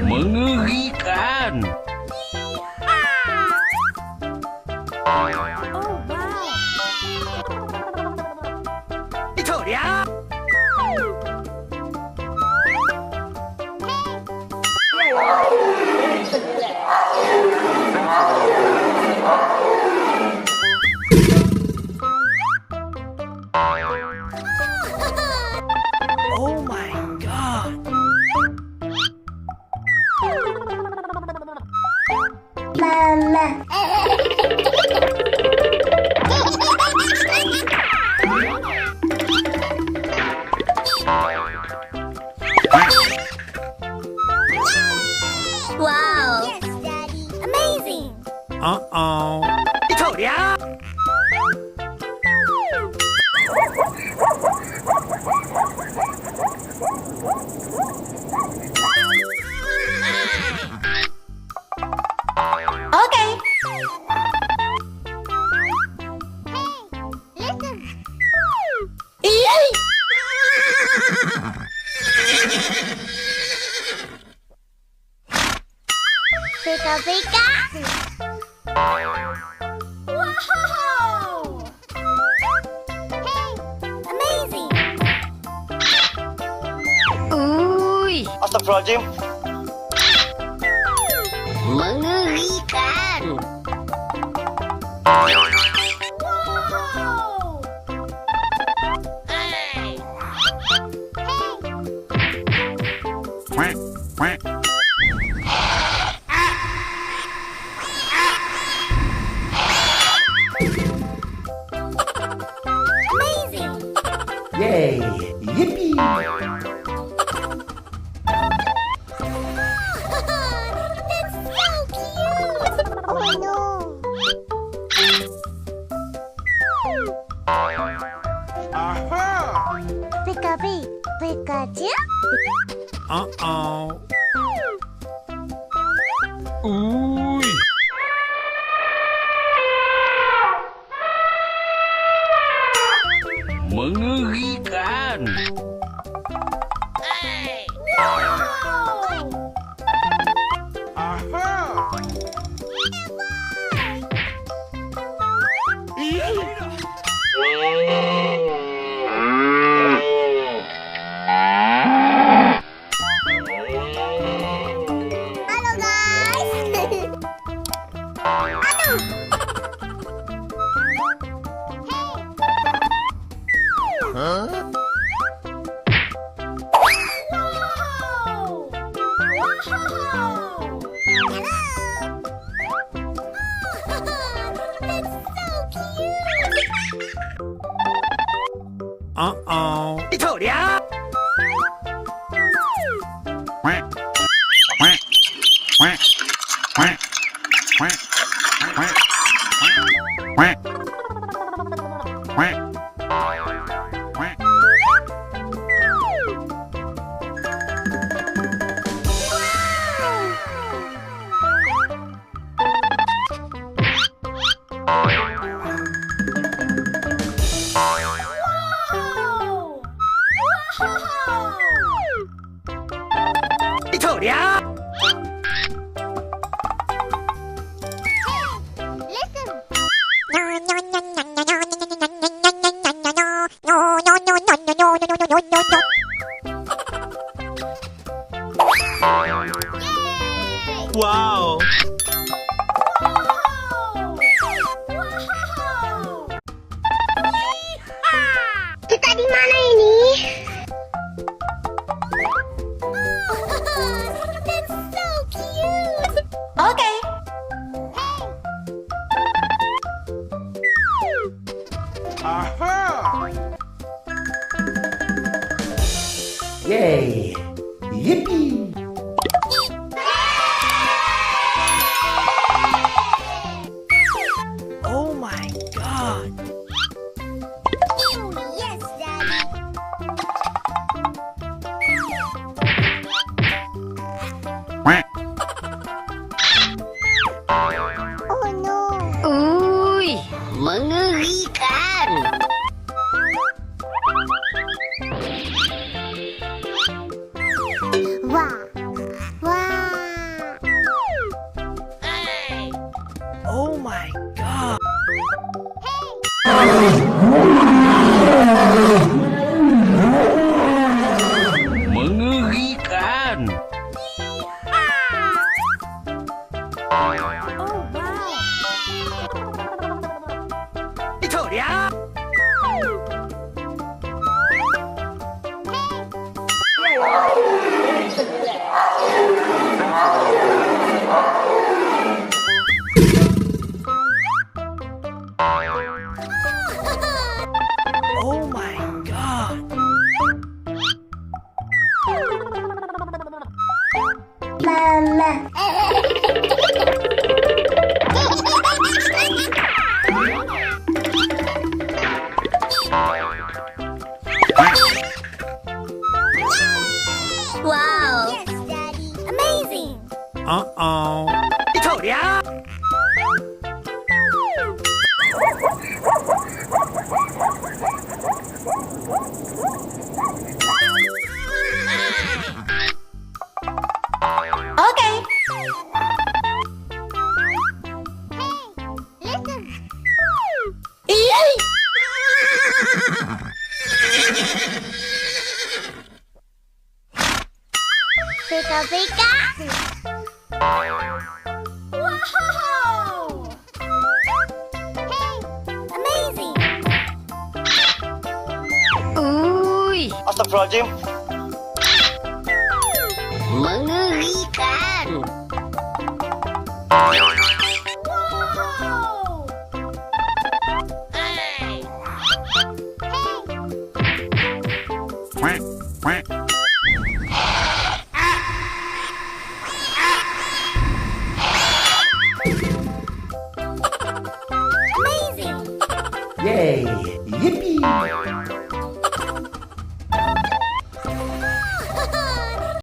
Mengerikan. Itu dia. Oh my God. Mama. Wow. Yes, Daddy. Amazing. Uh-oh. Itu dia. Okay. Hey, listen. Pika pika. Wow! Hey, amazing. Uy, Astagfirullahaladzim. mengerikan. Wow! Hey. Quack, quack. Amazing. Yay. Yippee. That's so cute. Oh no. Pika pika. Pikachu. Uh-oh. Uy. Mengerikan. Hey. Halo guys. Aduh. Huh? Wow. Wow. Hello. That's so cute. Uh-oh. Itu dia. Quack, quack, quack, quack, quack, quack, quack, quack, quack. Itu dia. Listen. Wow. Kita di mana ini? That's so cute. Okay. Yay. Yippee. Oh my God. Oh, yes, Daddy. Quack. Oh no. Uy, mengerikan. Oh my god. Mengerikan. Itu dia. Oh my god. Mama. Wow. Yes, Daddy. Amazing. Uh-oh. Itu dia. Okay. Listen. Pika pika. Wow! Hey, amazing. Uy. Astagfirullahaladzim. Mengerikan. Wow! Quack, quack. Amazing. Yay.